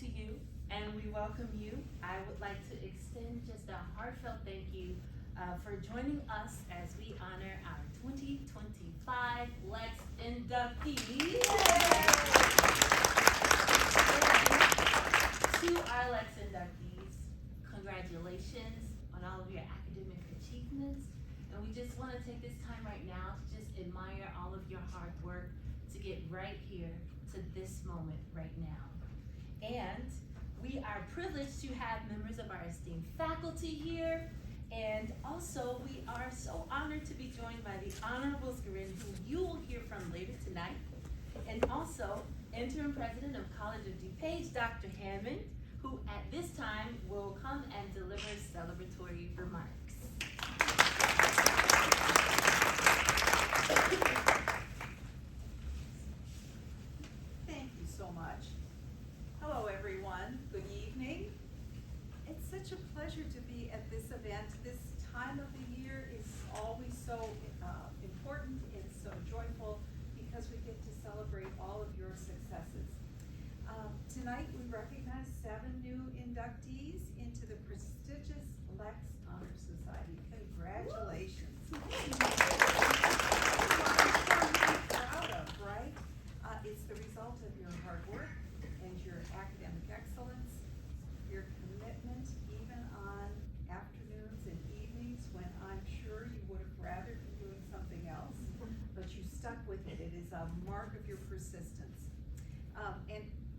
to you, and we welcome you. I would like to extend just a heartfelt thank you for joining us as we honor our 2025 LEX inductees. To our LEX inductees, congratulations on all of your academic achievements. And we just want to take this time right now to just admire all of your hard work to get right here to this moment right now. And we are privileged to have members of our esteemed faculty here. And also, we are so honored to be joined by the Honorable Scarin, who you will hear from later tonight. And also, Interim President of College of DuPage, Dr. Hammond, who at this time will come and deliver celebratory remarks. Thank you so much. Hello, everyone. Good evening. It's such a pleasure to be at this event. This time of the year is always so important and so joyful because we get to celebrate all of your successes. Tonight we recognize 7 new inductees into the prestigious LEX Honor Society. Congratulations. Proud of, right? It's the result of your hard work and your academic excellence, your commitment even on afternoons and evenings when I'm sure you would have rather been doing something else, but you stuck with it. It is a mark of your persistence.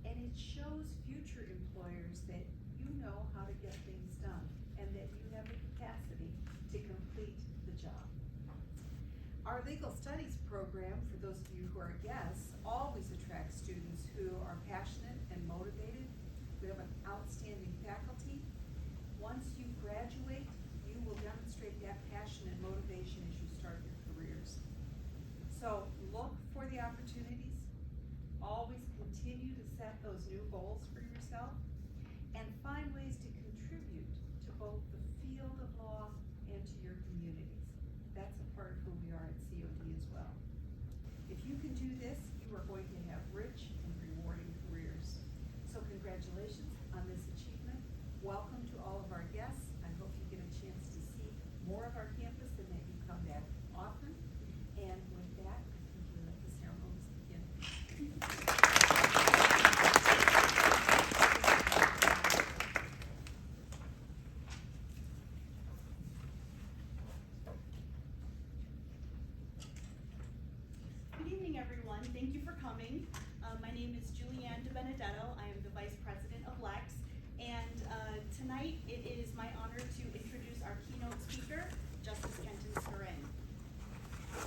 And it shows future employers that you know how to get things done and that you have the capacity to complete the job. Our legal studies program, for those of you who are guests, always attracts students who are passionate and motivated. We have an outstanding faculty. Once you graduate, you will demonstrate that passion and motivation as you start your careers. So look for the opportunities. Always continue to set those new goals for yourself and find ways to contribute to both the field of law and to your communities. That's a part of who we are at COD as well. If you can do this, you are going to have rich and rewarding careers. So congratulations on this achievement. Welcome to all of our guests. I hope you get a chance to see more of our campus and that you come back often. And with that, I think we'll let the ceremonies begin. Good evening, everyone. Thank you for coming. My name is Julianne DiBenedetto. I am the Vice President of LEX. And tonight it is my honor to introduce our keynote speaker, Justice Kenton Scarin.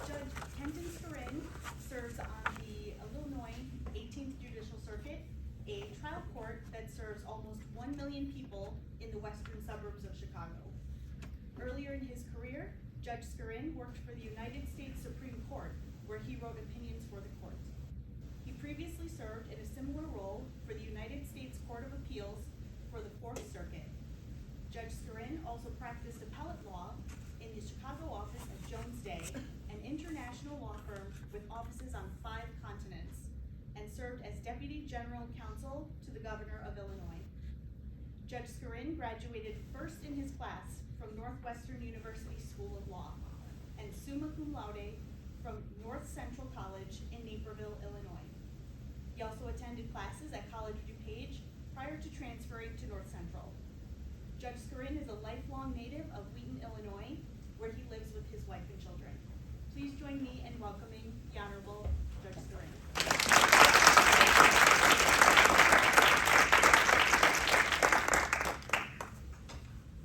Judge Kenton Scarin serves on the Illinois 18th Judicial Circuit, a trial court that serves almost 1 million people in the western suburbs of Chicago. Earlier in his career, Judge Scarin worked for the United States Supreme Court, where he wrote opinions for the court. He previously served in a similar role for the United States Court of Appeals for the 4th Circuit. Judge Scarin also practiced appellate law in the Chicago office of Jones Day, an international law firm with offices on 5 continents, and served as Deputy General Counsel to the Governor of Illinois. Judge Scarin graduated first in his class from Northwestern University School of Law and summa cum laude from North Central College in Naperville, Illinois. He also attended classes at College of DuPage prior to transferring to North Central. Judge Scarin is a lifelong native of Wheaton, Illinois, where he lives with his wife and children. Please join me in welcoming the Honorable Judge Scarin.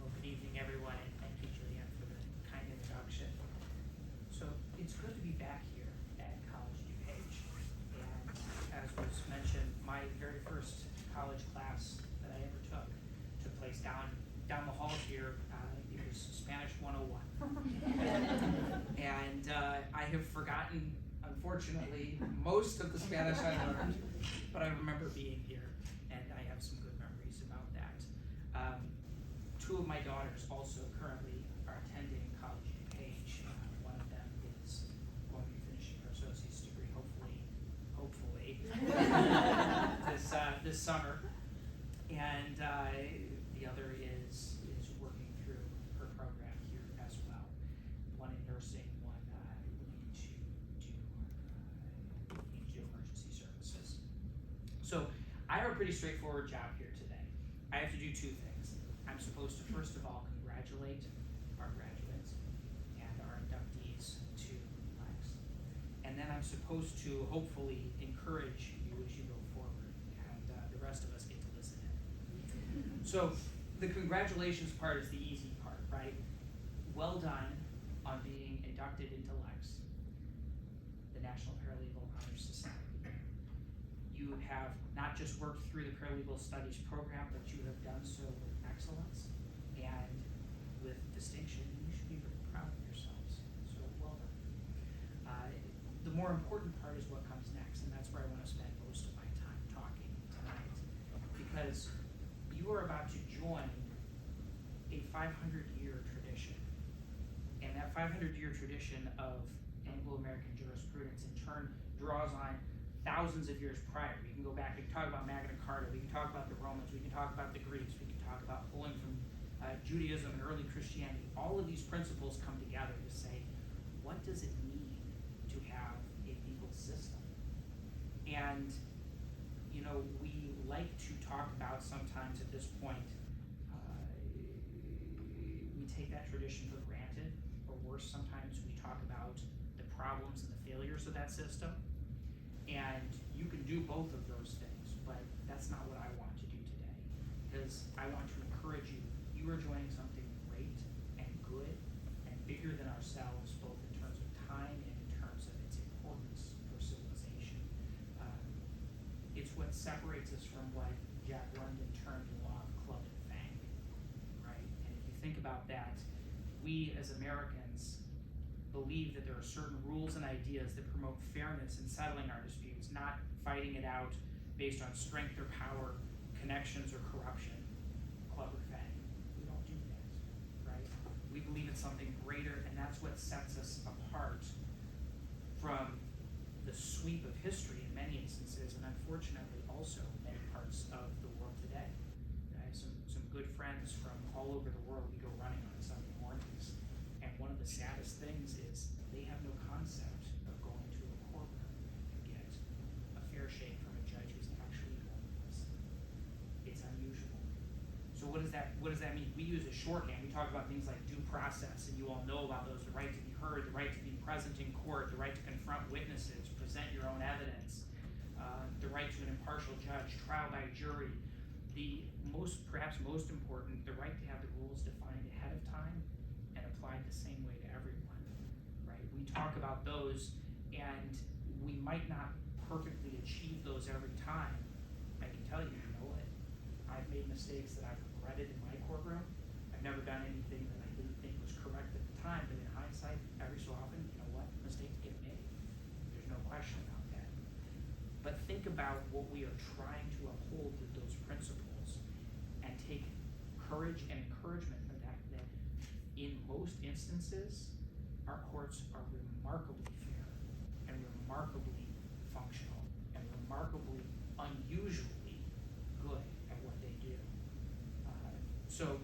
Well, good evening, everyone, and thank you, Julianne, for the kind introduction. So it's good to be back here at College DuPage. And as was mentioned, my very first college class that I ever took place down the hall here. It was Spanish 101. And I have forgotten, unfortunately, most of the Spanish I learned, but I remember being here, and I have some good memories about that. 2 of my daughters also currently are attending College DuPage. One of them is going to be finishing her associate's degree, hopefully, this summer. And the other is working through her program here as well. One in nursing, one looking to do emergency services. So I have a pretty straightforward job here today. I have to do two things. I'm supposed to first of all congratulate our graduates and our inductees to LEX. And then I'm supposed to hopefully encourage you as you go forward, and the rest of us get to listen in. So the congratulations part is the easy part, right? Well done on being inducted into LEX, the National Paralegal Honor Society. You have not just worked through the Paralegal Studies program, but you have done so with excellence and with distinction. You should be very proud of yourselves. So well done. The more important part is what comes next, and that's where I want to spend most of my time talking tonight. Because you are about to join a 500-year tradition. And that 500-year tradition of Anglo-American jurisprudence in turn draws on thousands of years prior. We can go back, we can talk about Magna Carta, we can talk about the Romans, we can talk about the Greeks, we can talk about pulling from Judaism and early Christianity. All of these principles come together to say, what does it mean to have a legal system? And, you know, we like to talk about sometimes at this point, we take that tradition for granted, or worse, sometimes we talk about the problems and the failures of that system. And you can do both of those things, but that's not what I want to do today. Because I want to encourage you, you are joining something great and good and bigger than ourselves, both in terms of time and in terms of its importance for civilization. It's what separates us from what Jack London termed the law of club and fang, right? And if you think about that, we as Americans believe that there are certain rules and ideas that promote fairness in settling our disputes, not fighting it out based on strength or power, connections or corruption, club or fang. We don't do that, right? We believe in something greater, and that's what sets us apart from the sweep of history in many instances, and unfortunately also many parts of the world today. I have some good friends from all over the world. We go running on Sunday mornings. And one of the saddest things is they have no concept of going to a courtroom and get a fair shake from a judge who's actually going to listen. It's unusual. So what does that mean? We use a shorthand. We talk about things like due process, and you all know about those: the right to be heard, the right to be present in court, the right to confront witnesses, present your own evidence, the right to an impartial judge, trial by jury. The perhaps most important, the right to have the rules defined ahead of time and applied the same way to everyone, right? We talk about those, and we might not perfectly achieve those every time. I can tell you, you know what? I've made mistakes that I've regretted in my courtroom. I've never done anything that I didn't think was correct at the time, but in hindsight, every so often, you know what? Mistakes get made. There's no question about that. But think about what we are trying to uphold with those principles, and take courage and encouragement from that in most instances, our courts are remarkably fair and remarkably functional and remarkably unusually good at what they do. So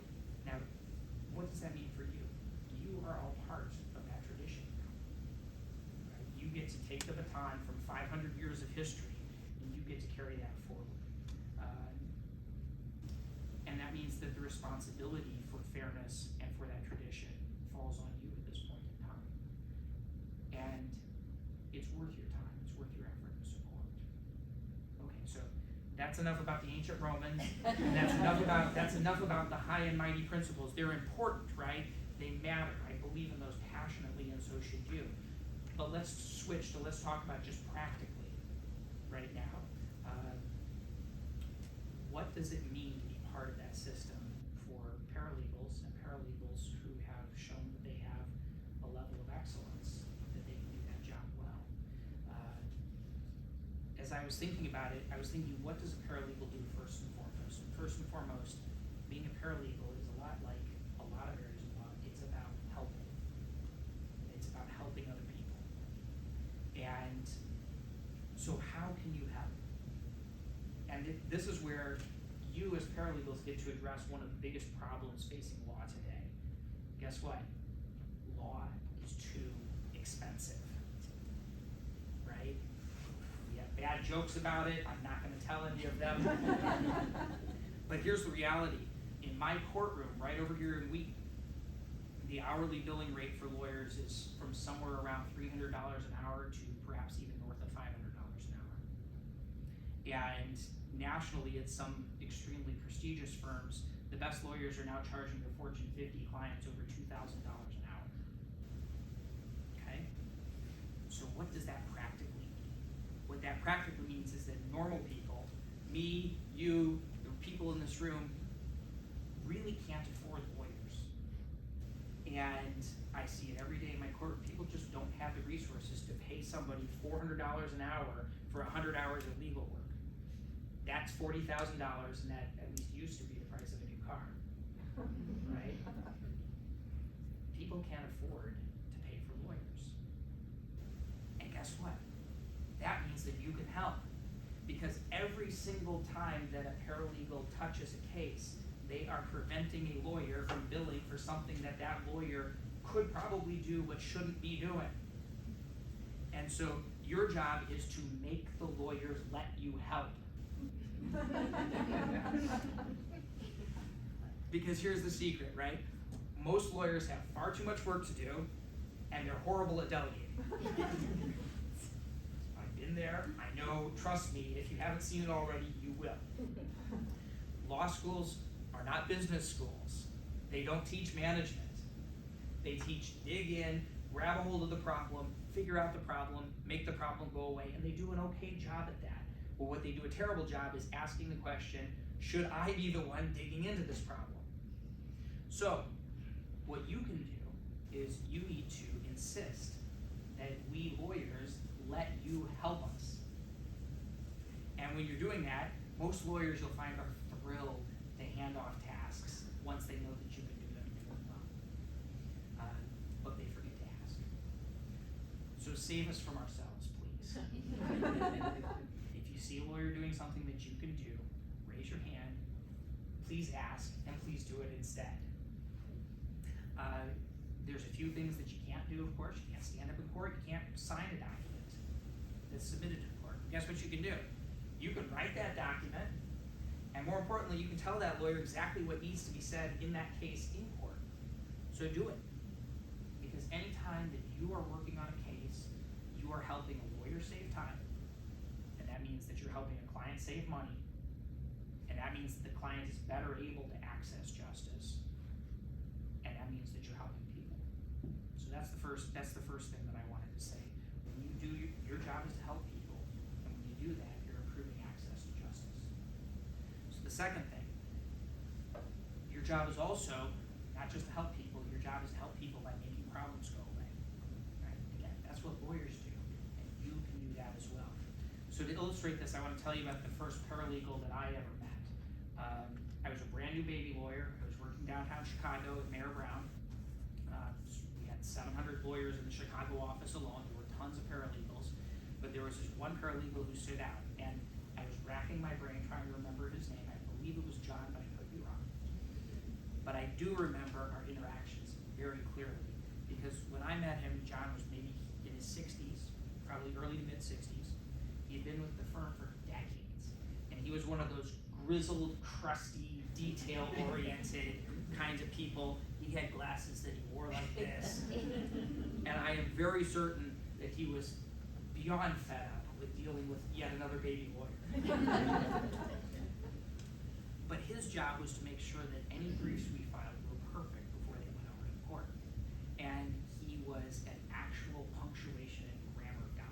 now, what does that mean for you? You are all part of that tradition. Right? You get to take the baton from 500 years of history, and you get to carry that forward. And that means that the responsibility for fairness and for that tradition falls on you at this point in time. And it's worth your time, it's worth your effort and support. Okay, so that's enough about the ancient Romans, and that's enough about the high and mighty principles. They're important, right? They matter. I believe in those passionately, and so should you. But let's talk about just practically right now. What does it mean to be part of that system for paralegals and paralegals who have shown that they have a level of excellence, that they can do that job well? As I was thinking about it, I was thinking, what does a paralegal do first and foremost? First and foremost, being a paralegal is a lot like a lot of areas of law. It's about helping. It's about helping other people. And so how can you help? And this is where you as paralegals get to address one of the biggest problems facing law today. Guess what? Law is too expensive, right? We have bad jokes about it. I'm not going to tell any of them. But here's the reality. In my courtroom, right over here in Wheaton, the hourly billing rate for lawyers is from somewhere around $300 an hour to perhaps even north of $500 an hour. And nationally, at some extremely prestigious firms, the best lawyers are now charging their Fortune 50 clients over $2,000 an hour. Okay? So what does that practically mean? What that practically means is that normal people, me, you, the people in this room, really can't afford lawyers. And I see it every day in my court. People just don't have the resources to pay somebody $400 an hour for 100 hours of legal work. That's $40,000, and that at least used to be the price of a new car, right? People can't afford to pay for lawyers. And guess what? That means that you can help. Because every single time that a paralegal touches a case, they are preventing a lawyer from billing for something that that lawyer could probably do but shouldn't be doing. And so your job is to make the lawyers let you help. Because here's the secret, right? Most lawyers have far too much work to do, and they're horrible at delegating. I've been there, I know, trust me, if you haven't seen it already, you will. Law schools are not business schools. They don't teach management. They teach dig in, grab a hold of the problem, figure out the problem, make the problem go away, and they do an okay job at that. But what they do a terrible job is asking the question, should I be the one digging into this problem? So, what you can do is you need to insist that we lawyers let you help us. And when you're doing that, most lawyers you'll find are thrilled to hand off tasks once they know that you can do them really well. But they forget to ask. So save us from ourselves, please. If you see a lawyer doing something that you can do, raise your hand, please ask, and please do it instead. There's a few things that you can't do, of course. You can't stand up in court, you can't sign a document that's submitted to the court. Guess what you can do? You can write that document, and more importantly, you can tell that lawyer exactly what needs to be said in that case in court. So do it. Because anytime that you are working on a case, you are helping a lawyer save time, and that means that you're helping a client save money, and that means that the client is better able to access justice, and that means that you're helping people. So that's the first thing that I wanted to say. When you do, your job is to help people, and when you do that, you're improving access to justice. So the second thing, your job is also not just to help people, your job is to help people by making problems go away. Right? Again, that's what lawyers do, and you can do that as well. So to illustrate this, I want to tell you about the first paralegal that I ever met. I was a brand new baby lawyer. I was working downtown Chicago with Mayor Brown. We had 700 lawyers in the Chicago office alone. There were tons of paralegals, but there was this one paralegal who stood out, and I was racking my brain trying to remember his name. I believe it was John, but I could be wrong. But I do remember our interactions very clearly, because when I met him, John was maybe in his 60s, probably early to mid 60s. He had been with the firm for decades, and he was one of those grizzled, crusty, detail-oriented kinds of people. He had glasses that he wore like this. And I am very certain that he was beyond fed up with dealing with yet another baby lawyer. But his job was to make sure that any briefs we filed were perfect before they went over to court. And he was an actual punctuation and grammar guy.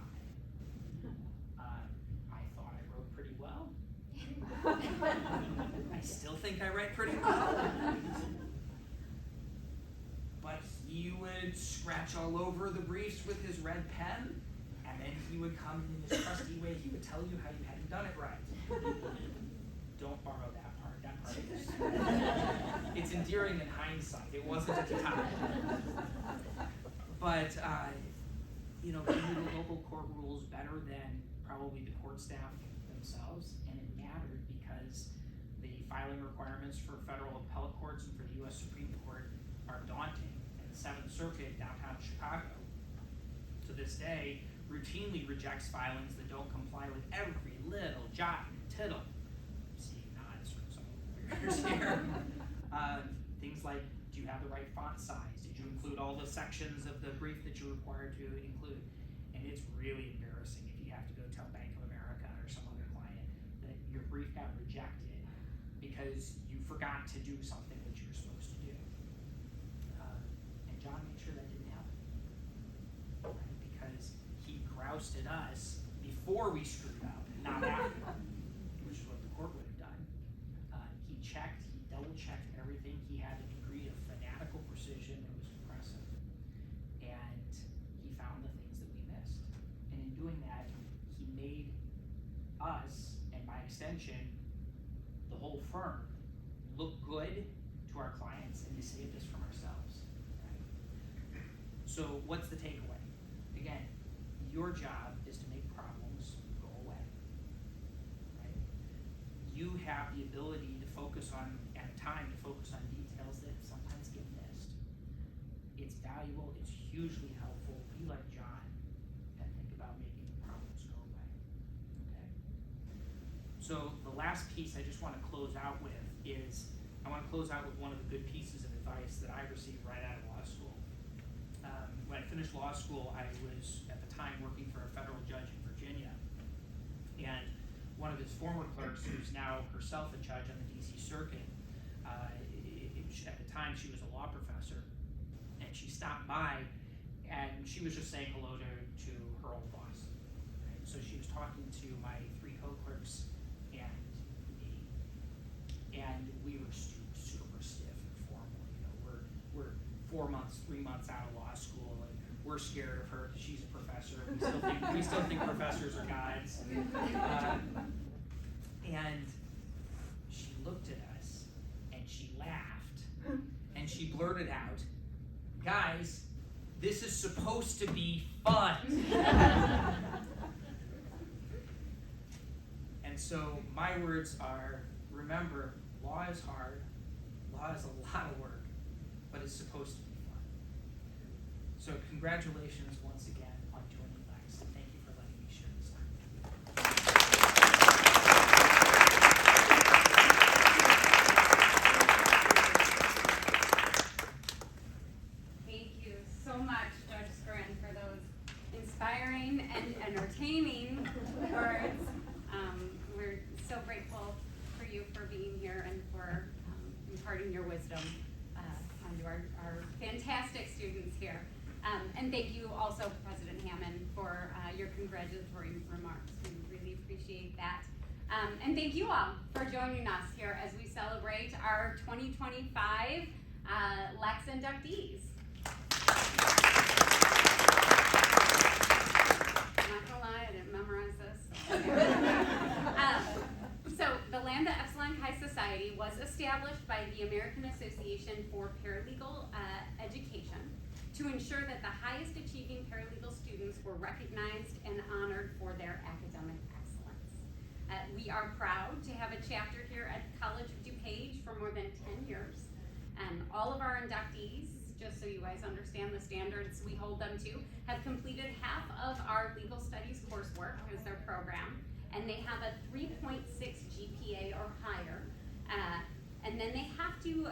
I thought I wrote pretty well. I still think I write pretty well. But he would scratch all over the briefs with his red pen, and then he would come in his trusty way. He would tell you how you hadn't done it right. Don't borrow that part. That part is it's endearing in hindsight. It wasn't at the time. But he knew the local court rules better than probably the court staff themselves, and it mattered because the file requirements for federal appellate courts and for the U.S. Supreme Court are daunting, and the Seventh Circuit downtown Chicago, to this day, routinely rejects filings that don't comply with every little jot and tittle. See nods from some of the lawyers here. Things like, do you have the right font size? Did you include all the sections of the brief that you're required to include? And it's really embarrassing if you have to go tell Bank of America or some other client that your brief got rejected because you forgot to do something that you were supposed to do. And John made sure that didn't happen, right? Because he groused at us before we screwed up, not after, which is what the court would have done. He checked, he double-checked everything. He had a degree of fanatical precision that was impressive. And he found the things that we missed. And in doing that, he made us, and by extension, the whole firm, look good to our clients, and we saved us from ourselves. Right? So what's the takeaway? Again, your job is to make problems go away. Right? You have the ability to focus on, at a time, to focus on details that sometimes get missed. It's valuable, it's hugely helpful. Be like John and think about making the problems go away. Okay? So the last piece I just want to close out with is, I want to close out with one of the good pieces of advice that I received right out of law school. When I finished law school, I was at the time working for a federal judge in Virginia. And one of his former clerks, who's now herself a judge on the DC Circuit, at the time she was a law professor, and she stopped by and she was just saying hello to her old boss. Right? So she was talking to my 3 co-clerks and me, and we were super stiff and formal. You know, we're 3 months out of law school, and we're scared of her because she's a professor. We still think professors are gods. And she looked at us and she laughed and she blurted out, "Guys, this is supposed to be fun." And so my words are, remember, law is hard, law is a lot of work, but it's supposed to be fun. So congratulations once again on joining LEX. Thank you for letting me share this time. Thank you so much, Judge Scrin, for those inspiring and entertaining words. We're so grateful for you for being here and for imparting your wisdom onto our fantastic students here. And thank you also, President Hammond, for your congratulatory remarks. We really appreciate that. And thank you all for joining us here as we celebrate our 2025 LEX inductees. I'm not gonna lie, I didn't memorize this. So the Lambda Epsilon Chi Society was established by the American Association for Paralegal Education to ensure that the highest achieving paralegal students were recognized and honored for their academic excellence. We are proud to have a chapter here at College of DuPage for more than 10 years. All of our inductees, just so you guys understand the standards we hold them to, have completed half of our legal studies coursework as their program, and they have a 3.6 GPA or higher, and then they have to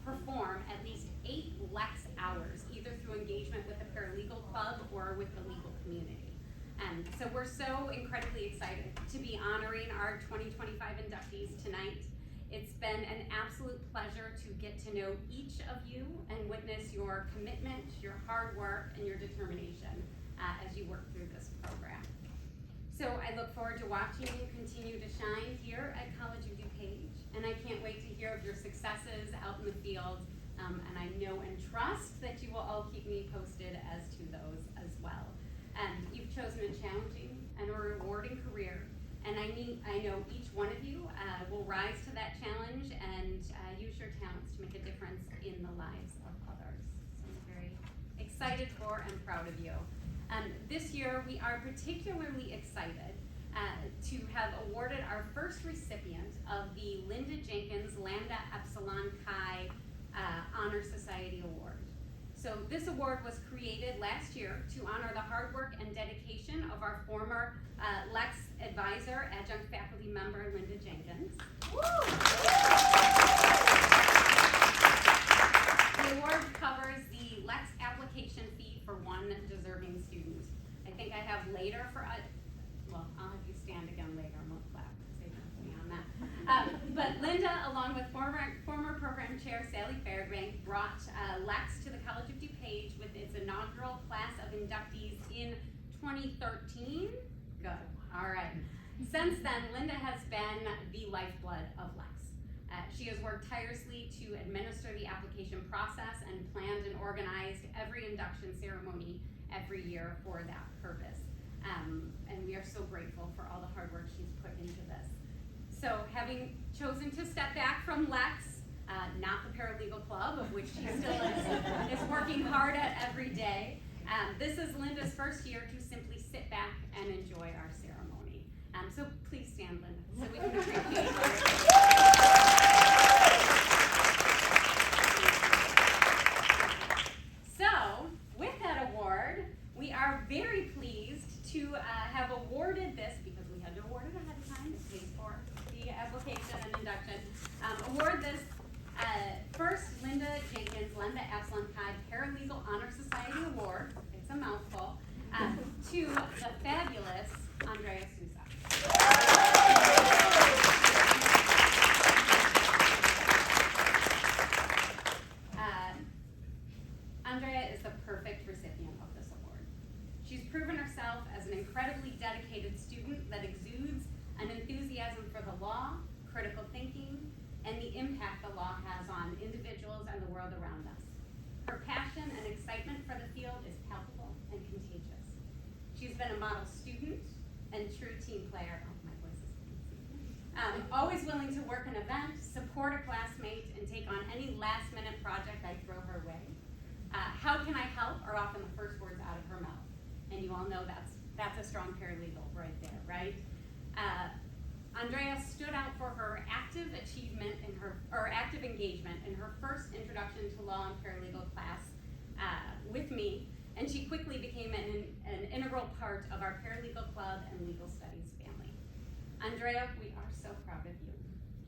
perform at least 8 LEX hours, either through engagement with the paralegal club or with the legal community. So we're so incredibly excited to be honoring our 2025 inductees tonight. It's been an absolute pleasure to get to know each of you and witness your commitment, your hard work, and your determination as you work through this program. So I look forward to watching you continue to shine here at College of DuPage, and I can't wait to hear of your successes out in the field, and I know and trust that you will all keep me posted as to those as well. You've chosen a challenging and a rewarding career, and I know each one of you will rise to that challenge and use your talents to make a difference in the lives of others. So I'm very excited for and proud of you. This year we are particularly excited to have awarded our first recipient of the Linda Jenkins Lambda Epsilon Chi Honor Society Award. So this award was created last year to honor the hard work and dedication of our former LEX advisor, adjunct faculty member Linda Jenkins. The award covers the LEX application fee for one deserving student. I think I have later for, well, I'll have you stand again later and we'll clap, save me on that. But Linda, along with former program chair Sally Fairbank, brought LEX to the College of DuPage with its inaugural class of inductees in 2013. Good, all right. Since then, Linda has been the lifeblood of LEX. She has worked tirelessly to administer the application process and planned and organized every induction ceremony every year for that purpose. And we are so grateful for all the hard work she's put into this. So having chosen to step back from LEX, not the Paralegal Club, of which she still is working hard at every day, this is Linda's first year to simply sit back and enjoy our ceremony. So please stand, Linda, so we can appreciate her. So, with that award, we are very pleased to have awarded this, because we had to award it ahead of time, it pays for the application and induction, award this first Linda Jenkins Lambda Epsilon Chi Paralegal Honor Society Award, it's a mouthful, to the fabulous Andrea Sousa. Andrea is the perfect recipient of this award. She's proven herself as an incredibly dedicated student that exudes an enthusiasm for the law, critical thinking, and the impact the law has on individuals and the world around us. Her passion and excitement for the field is palpable and contagious. She's been a model student and true team player. Oh, my voice is always willing to work an event, support a classmate, and take on any last-minute project I throw her way. How can I help are often the first words out of her mouth. And you all know that's a strong paralegal right there, right? Andrea stood out for her active engagement in her first introduction to law and paralegal class with me, and she quickly became an integral part of our paralegal club and legal studies family. Andrea, we are so proud of you.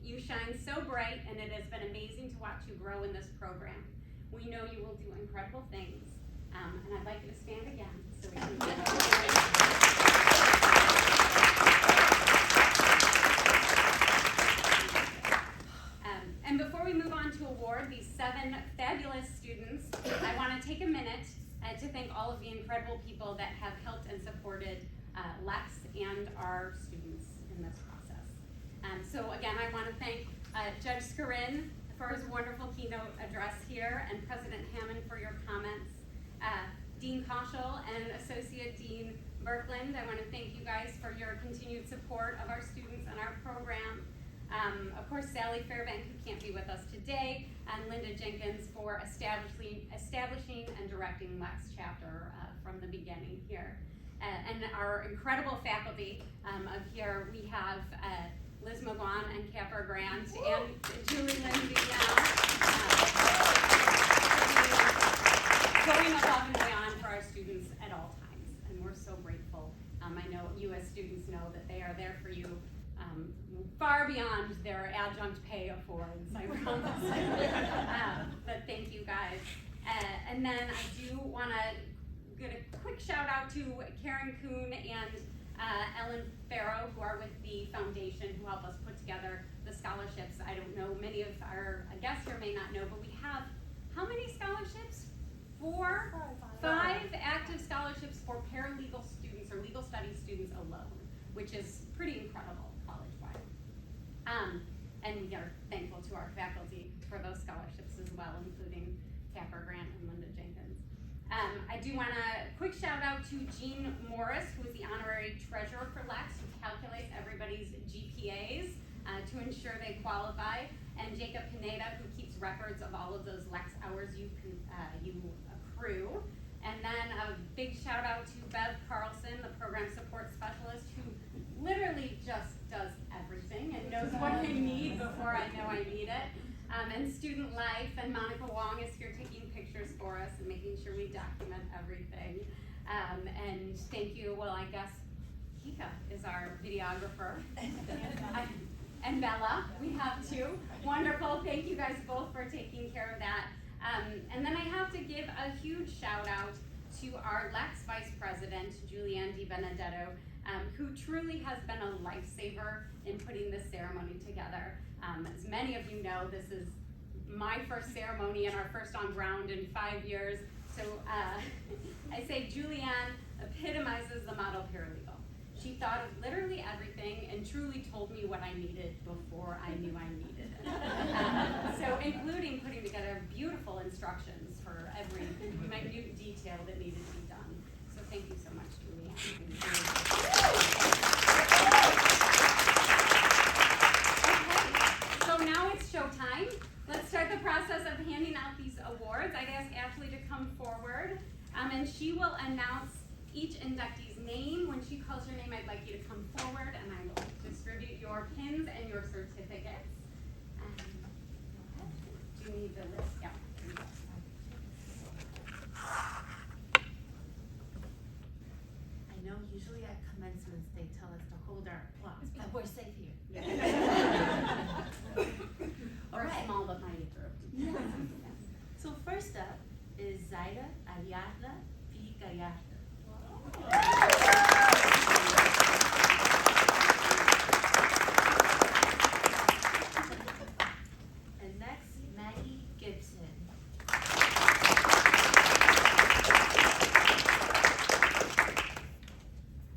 You shine so bright, and it has been amazing to watch you grow in this program. We know you will do incredible things, and I'd like you to stand again so we can get And before we move on to award these 7 fabulous students, I want to take a minute to thank all of the incredible people that have helped and supported LEX and our students in this process. So again, I want to thank Judge Scarin for his wonderful keynote address here, and President Hammond for your comments. Dean Koschel and Associate Dean Berkland, I want to thank you guys for your continued support of our students and our program. Of course, Sally Fairbank, who can't be with us today, and Linda Jenkins for establishing and directing LEX chapter from the beginning here. And our incredible faculty of here, we have Liz McGuan and Capper Grant and Julie Lindsay going above and beyond for our students at all times, and we're so grateful. I know you as students know that they are there for you far beyond their adjunct pay affords, I promise. But thank you guys. And then I do want to give a quick shout out to Karen Kuhn and Ellen Farrow, who are with the foundation, who help us put together the scholarships. I don't know, many of our guests here may not know, but we have how many scholarships? 4? 5 active scholarships for paralegal students or legal studies students alone, which is pretty incredible college-wide. And we are thankful to our faculty for those scholarships as well, including Capper Grant and Linda Jenkins. I do want to quick shout out to Jean Morris, who is the honorary treasurer for LEX, who calculates everybody's GPAs to ensure they qualify, and Jacob Pineda, who keeps records of all of those LEX hours you accrue. And then a big shout out to Bev Carlson, the program support specialist, who literally just and student life, and Monica Wong is here taking pictures for us and making sure we document everything. And thank you, well, I guess Kika is our videographer. And Bella, we have two. Wonderful, thank you guys both for taking care of that. And then I have to give a huge shout out to our LEX Vice President, Julianne DiBenedetto, who truly has been a lifesaver in putting this ceremony together. As many of you know, this is my first ceremony and our first on ground in 5 years. So I say Julianne epitomizes the model paralegal. She thought of literally everything and truly told me what I needed before I knew I needed it. So including putting together beautiful instructions for every minute detail that needed to be done. So thank you so much, Julianne. Okay, so now it's showtime. Let's start the process of handing out these awards. I'd ask Ashley to come forward, and she will announce each inductee's name. When she calls your name, I'd like you to come forward, and I will distribute your pins and your certificates. Do you need the list? Yeah. Here you go. I know usually at commencements they tell us to hold our applause, but we're safe here. All We're right. small but mighty group. Yeah. So first up is Zaida Ariadna P. Gallardo. And next, Maggie Gibson.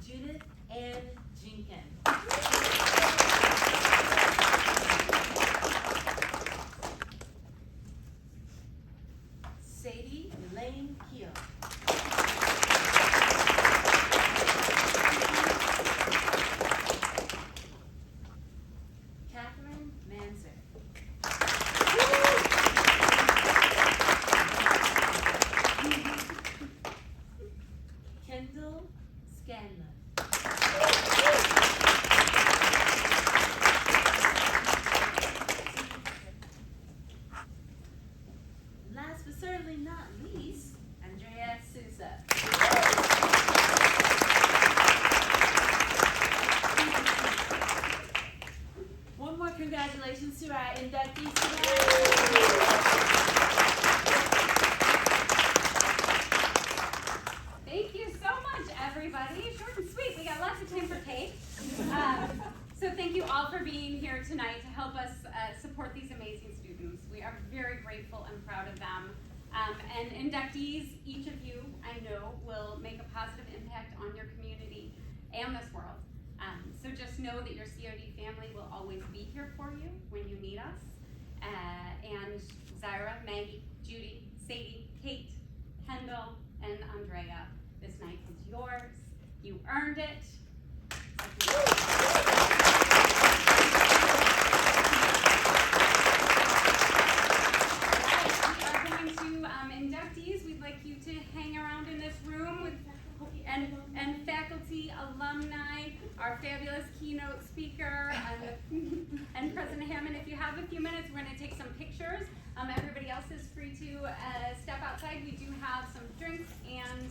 Judith Ann Jenkins. Sadie Elaine Keel. Catherine Manzer. Kendall Scanlon. Last but certainly not least, Andrea Souza. One more congratulations to our inductees today. Thank you so much, everybody. Short and sweet. We got lots of time for cake. So thank you all for being here tonight to help us support these amazing students. We are very grateful and proud of them. And inductees, each of you, I know, will make a positive impact on your community and this world. So just know that your COD family will always be here for you when you need us. And Zyra, Maggie, Judy, Sadie, Kate, Kendall, and Andrea, this night is yours. You earned it. Inductees, we'd like you to hang around in this room with and faculty, alumni, our fabulous keynote speaker, and President Hammond. If you have a few minutes, we're going to take some pictures. Everybody else is free to step outside. We do have some drinks and